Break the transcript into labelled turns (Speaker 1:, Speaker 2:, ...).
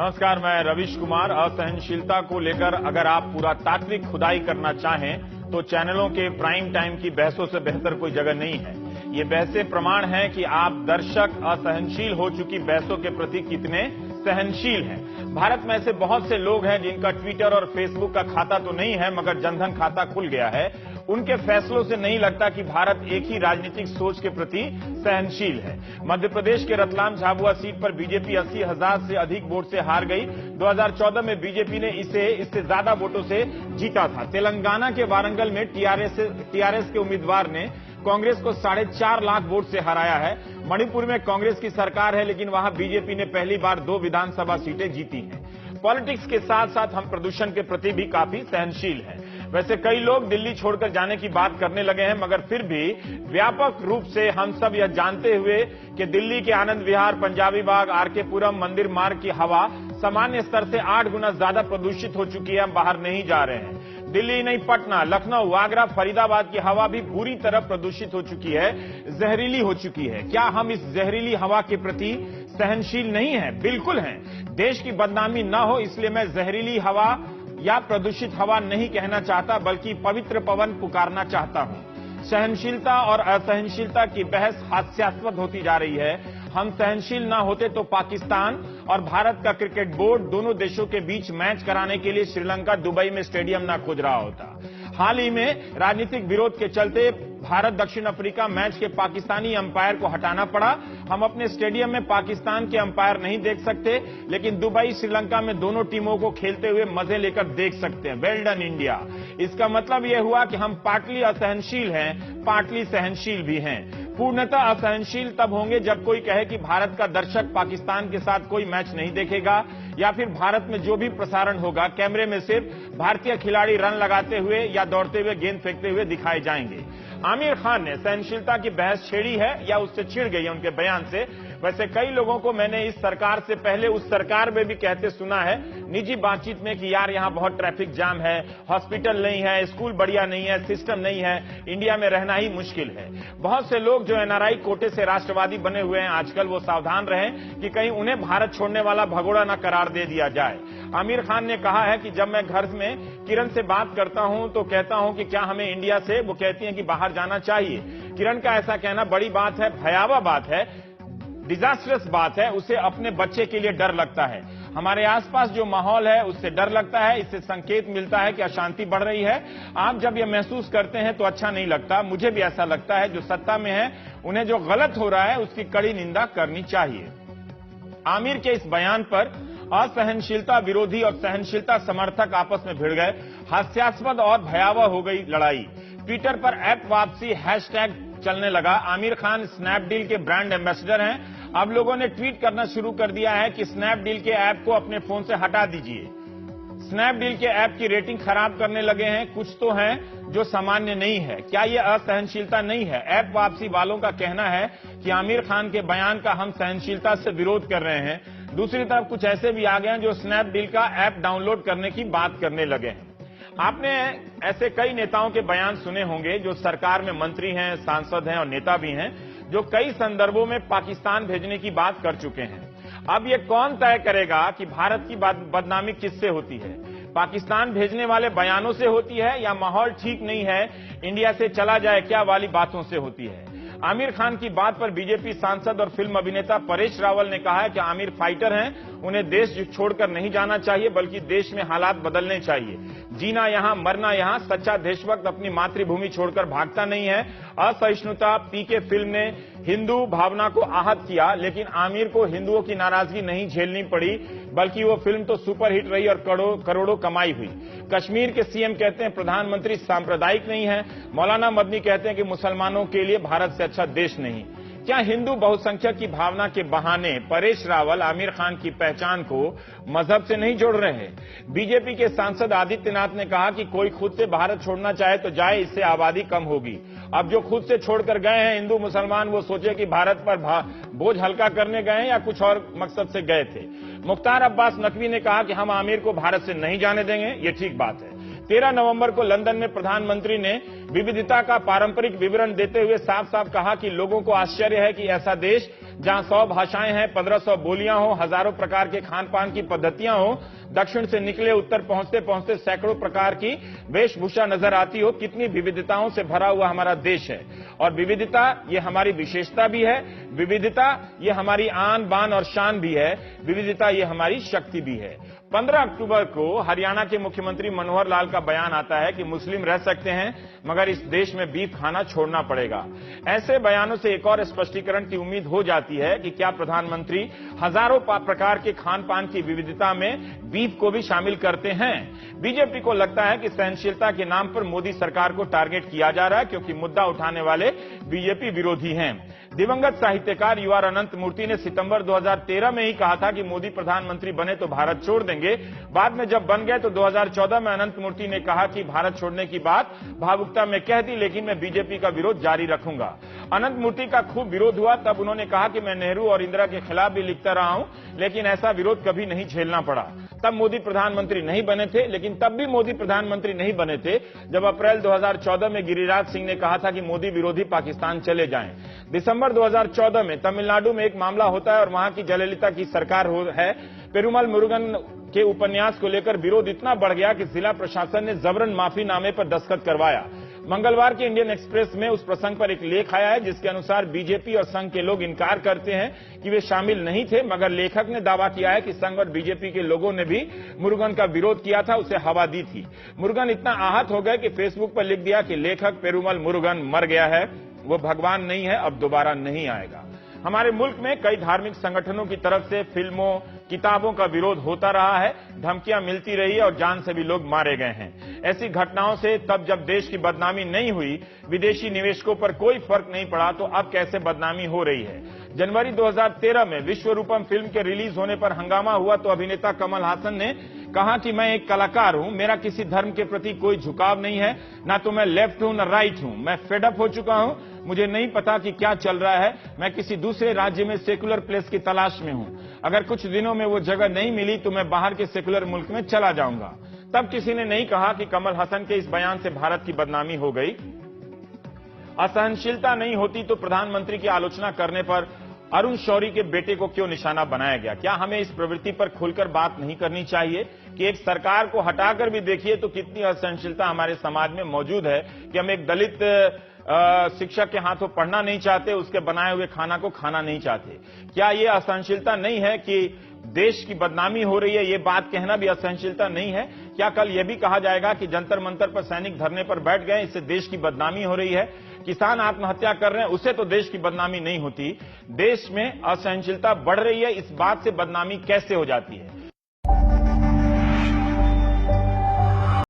Speaker 1: नमस्कार, मैं रविश कुमार। असहनशीलता को लेकर अगर आप पूरा तात्विक खुदाई करना चाहें तो चैनलों के प्राइम टाइम की बहसों से बेहतर कोई जगह नहीं है। ये बहसें प्रमाण हैं कि आप दर्शक असहनशील हो चुकी बहसों के प्रति कितने सहनशील हैं। भारत में ऐसे बहुत से लोग हैं जिनका ट्विटर और फेसबुक का खाता तो नहीं है मगर जनधन खाता खुल गया है। उनके फैसलों से नहीं लगता कि भारत एक ही राजनीतिक सोच के प्रति सहनशील है। मध्य प्रदेश के रतलाम झाबुआ सीट पर बीजेपी 80,000 से अधिक वोट से हार गई। 2014 में बीजेपी ने इससे ज्यादा वोटों से जीता था। तेलंगाना के वारंगल में टीआरएस के उम्मीदवार ने कांग्रेस को 4.5 लाख वोट से हराया है। मणिपुर में कांग्रेस की सरकार है लेकिन वहां बीजेपी ने पहली बार 2 विधानसभा सीटें जीती हैं। पॉलिटिक्स के साथ साथ हम प्रदूषण के प्रति भी काफी सहनशील हैं। वैसे कई लोग दिल्ली छोड़कर जाने की बात करने लगे हैं मगर फिर भी व्यापक रूप से हम सब यह जानते हुए कि दिल्ली के आनंद विहार, पंजाबी बाग, आरके पुरम, मंदिर मार्ग की हवा सामान्य स्तर से 8 गुना ज्यादा प्रदूषित हो चुकी है। हम बाहर नहीं जा रहे हैं। दिल्ली नहीं, पटना, लखनऊ, आगरा, फरीदाबाद की हवा भी बुरी तरह प्रदूषित हो चुकी है, जहरीली हो चुकी है। क्या हम इस जहरीली हवा के प्रति सहनशील नहीं है? बिल्कुल हैं। देश की बदनामी न हो इसलिए मैं जहरीली हवा या प्रदूषित हवा नहीं कहना चाहता बल्कि पवित्र पवन पुकारना चाहता हूं। सहनशीलता और असहनशीलता की बहस हास्यास्पद होती जा रही है। हम सहनशील ना होते तो पाकिस्तान और भारत का क्रिकेट बोर्ड दोनों देशों के बीच मैच कराने के लिए श्रीलंका दुबई में स्टेडियम ना खोज रहा होता। हाल ही में राजनीतिक विरोध के चलते भारत दक्षिण अफ्रीका मैच के पाकिस्तानी अंपायर को हटाना पड़ा। हम अपने स्टेडियम में पाकिस्तान के अंपायर नहीं देख सकते लेकिन दुबई, श्रीलंका में दोनों टीमों को खेलते हुए मजे लेकर देख सकते हैं। Well done India. इसका मतलब यह हुआ कि हम पार्टली असहनशील हैं, पार्टली सहनशील भी हैं। पूर्णतः असहनशील तब होंगे जब कोई कहे कि भारत का दर्शक पाकिस्तान के साथ कोई मैच नहीं देखेगा या फिर भारत में जो भी प्रसारण होगा कैमरे में सिर्फ भारतीय खिलाड़ी रन लगाते हुए या दौड़ते हुए गेंद फेंकते हुए दिखाए जाएंगे। आमिर खान ने सहनशीलता की बहस छेड़ी है या उससे छिड़ गई है उनके बयान से। वैसे कई लोगों को मैंने इस सरकार से पहले उस सरकार में भी कहते सुना है निजी बातचीत में कि यार यहां बहुत ट्रैफिक जाम है, हॉस्पिटल नहीं है, स्कूल बढ़िया नहीं है, सिस्टम नहीं है, इंडिया में रहना ही मुश्किल है। बहुत से लोग जो एनआरआई कोटे से राष्ट्रवादी बने हुए हैं आजकल वो सावधान रहें कि कहीं उन्हें भारत छोड़ने वाला भगोड़ा न करार दे दिया जाए। आमिर खान ने कहा है कि जब मैं घर में किरण से बात करता हूं तो कहता हूं कि क्या हमें इंडिया से, वो कहती हैं कि बाहर जाना चाहिए। किरण का ऐसा कहना बड़ी बात है, भयावह बात है, डिजास्टरस बात है। उसे अपने बच्चे के लिए डर लगता है। हमारे आसपास जो माहौल है उससे डर लगता है। इससे संकेत मिलता है कि अशांति बढ़ रही है। आप जब यह महसूस करते हैं तो अच्छा नहीं लगता। मुझे भी ऐसा लगता है। जो सत्ता में है उन्हें जो गलत हो रहा है उसकी कड़ी निंदा करनी चाहिए। आमिर के इस बयान पर असहनशीलता विरोधी और सहनशीलता समर्थक आपस में भिड़ गए। हास्यास्पद और भयावह हो गई लड़ाई। ट्विटर पर ऐप वापसी हैशटैग चलने लगा। आमिर खान स्नैपडील के ब्रांड एम्बेसडर हैं। अब लोगों ने ट्वीट करना शुरू कर दिया है कि स्नैपडील के ऐप को अपने फोन से हटा दीजिए। स्नैपडील के ऐप की रेटिंग खराब करने लगे हैं। कुछ तो हैं जो सामान्य नहीं है। क्या यह असहनशीलता नहीं है? ऐप वापसी वालों का कहना है कि आमिर खान के बयान का हम सहनशीलता से विरोध कर रहे हैं। दूसरी तरफ कुछ ऐसे भी आ गए हैं जो स्नैपडील का ऐप डाउनलोड करने की बात करने लगे हैं। आपने ऐसे कई नेताओं के बयान सुने होंगे जो सरकार में मंत्री हैं, सांसद हैं और नेता भी हैं, जो कई संदर्भों में पाकिस्तान भेजने की बात कर चुके हैं। अब ये कौन तय करेगा कि भारत की बदनामी किससे होती है? पाकिस्तान भेजने वाले बयानों से होती है या माहौल ठीक नहीं है, इंडिया से चला जाए क्या वाली बातों से होती है? आमिर खान की बात पर बीजेपी सांसद और फिल्म अभिनेता परेश रावल ने कहा है कि आमिर फाइटर हैं, उन्हें देश छोड़कर नहीं जाना चाहिए बल्कि देश में हालात बदलने चाहिए। जीना यहां, मरना यहां। सच्चा देशभक्त अपनी मातृभूमि छोड़कर भागता नहीं है। असहिष्णुता पीके फिल्म ने हिंदू भावना को आहत किया लेकिन आमिर को हिंदुओं की नाराजगी नहीं झेलनी पड़ी बल्कि वो फिल्म तो सुपरहिट रही और करोड़ों कमाई हुई। कश्मीर के सीएम कहते हैं प्रधानमंत्री सांप्रदायिक नहीं है। मौलाना मदनी कहते हैं कि मुसलमानों के लिए भारत से अच्छा देश नहीं। क्या हिंदू बहुसंख्यक की भावना के बहाने परेश रावल आमिर खान की पहचान को मजहब से नहीं जोड़ रहे हैं? बीजेपी के सांसद आदित्यनाथ ने कहा कि कोई खुद से भारत छोड़ना चाहे तो जाए, इससे आबादी कम होगी। अब जो खुद से छोड़कर गए हैं हिंदू मुसलमान वो सोचे कि भारत पर बोझ हल्का करने गए हैं या कुछ और मकसद से गए थे। मुख्तार अब्बास नकवी ने कहा कि हम आमिर को भारत से नहीं जाने देंगे। ये ठीक बात है। 13 नवंबर को लंदन में प्रधानमंत्री ने विविधता का पारंपरिक विवरण देते हुए साफ साफ कहा कि लोगों को आश्चर्य है कि ऐसा देश जहां 100 भाषाएं हैं, 1500 बोलियां हो, हजारों प्रकार के खान पान की पद्धतियां हो, दक्षिण से निकले उत्तर पहुंचते पहुंचते सैकड़ों प्रकार की वेशभूषा नजर आती हो, कितनी विविधताओं से भरा हुआ हमारा देश है। और विविधता ये हमारी विशेषता भी है, विविधता ये हमारी आन बान और शान भी है, विविधता ये हमारी शक्ति भी है। 15 अक्टूबर को हरियाणा के मुख्यमंत्री मनोहर लाल का बयान आता है कि मुस्लिम रह सकते हैं मगर इस देश में बीफ खाना छोड़ना पड़ेगा। ऐसे बयानों से एक और स्पष्टीकरण की उम्मीद हो जाती है कि क्या प्रधानमंत्री हजारों प्रकार के खान पान की विविधता में बीफ को भी शामिल करते हैं। बीजेपी को लगता है कि सहनशीलता के नाम पर मोदी सरकार को टारगेट किया जा रहा है, क्योंकि मुद्दा उठाने वाले बीजेपी विरोधी हैं। दिवंगत साहित्यकार यूआर अनंत मूर्ति ने सितंबर 2013 में ही कहा था कि मोदी प्रधानमंत्री बने तो भारत छोड़ देंगे। बाद में जब बन गए तो 2014 में अनंत मूर्ति ने कहा कि भारत छोड़ने की बात भावुकता में कह दी, लेकिन मैं बीजेपी का विरोध जारी रखूंगा। अनंत मूर्ति का खूब विरोध हुआ, तब उन्होंने कहा कि मैं नेहरू और इंदिरा के खिलाफ भी लिखता रहा हूं, लेकिन ऐसा विरोध कभी नहीं झेलना पड़ा। तब मोदी प्रधानमंत्री नहीं बने थे, लेकिन तब भी मोदी प्रधानमंत्री नहीं बने थे जब अप्रैल 2014 में गिरिराज सिंह ने कहा था कि मोदी विरोधी पाकिस्तान चले जाएं। दिसंबर 2014 में तमिलनाडु में एक मामला होता है और वहां की जयललिता की सरकार है। पेरुमल मुरुगन के उपन्यास को लेकर विरोध इतना बढ़ गया कि जिला प्रशासन ने जबरन माफीनामे पर दस्तखत करवाया। मंगलवार के इंडियन एक्सप्रेस में उस प्रसंग पर एक लेख आया है, जिसके अनुसार बीजेपी और संघ के लोग इनकार करते हैं कि वे शामिल नहीं थे, मगर लेखक ने दावा किया है कि संघ और बीजेपी के लोगों ने भी मुरुगन का विरोध किया था, उसे हवा दी थी। मुरुगन इतना आहत हो गए कि फेसबुक पर लिख दिया कि लेखक पेरुमल मुरुगन मर गया है, वो भगवान नहीं है, अब दोबारा नहीं आएगा। हमारे मुल्क में कई धार्मिक संगठनों की तरफ से फिल्मों, किताबों का विरोध होता रहा है, धमकियां मिलती रही है और जान से भी लोग मारे गए हैं। ऐसी घटनाओं से तब जब देश की बदनामी नहीं हुई, विदेशी निवेशकों पर कोई फर्क नहीं पड़ा, तो अब कैसे बदनामी हो रही है। जनवरी 2013 में विश्वरूपम फिल्म के रिलीज होने पर हंगामा हुआ तो अभिनेता कमल हासन ने कहा कि मैं एक कलाकार हूं, मेरा किसी धर्म के प्रति कोई झुकाव नहीं है, ना तो मैं लेफ्ट हूं ना राइट हूं, मैं फेडअप हो चुका हूं, मुझे नहीं पता कि क्या चल रहा है, मैं किसी दूसरे राज्य में सेकुलर प्लेस की तलाश में हूं, अगर कुछ दिनों में वो जगह नहीं मिली तो मैं बाहर के सेकुलर मुल्क में चला जाऊंगा। तब किसी ने नहीं कहा कि कमल हसन के इस बयान से भारत की बदनामी हो गई। असहनशीलता नहीं होती तो प्रधानमंत्री की आलोचना करने पर अरुण शौरी के बेटे को क्यों निशाना बनाया गया। क्या हमें इस प्रवृत्ति पर खुलकर बात नहीं करनी चाहिए कि एक सरकार को हटाकर भी देखिए तो कितनी असहनशीलता हमारे समाज में मौजूद है कि हम एक दलित शिक्षक के हाथों पढ़ना नहीं चाहते, उसके बनाए हुए खाना को खाना नहीं चाहते। क्या ये असहनशीलता नहीं है कि देश की बदनामी हो रही है, ये बात कहना भी असहनशीलता नहीं है। क्या कल यह भी कहा जाएगा कि जंतर मंतर पर सैनिक धरने पर बैठ गए, इससे देश की बदनामी हो रही है। किसान आत्महत्या कर रहे हैं, उससे तो देश की बदनामी नहीं होती। देश में असहनशीलता बढ़ रही है, इस बात से बदनामी कैसे हो जाती है।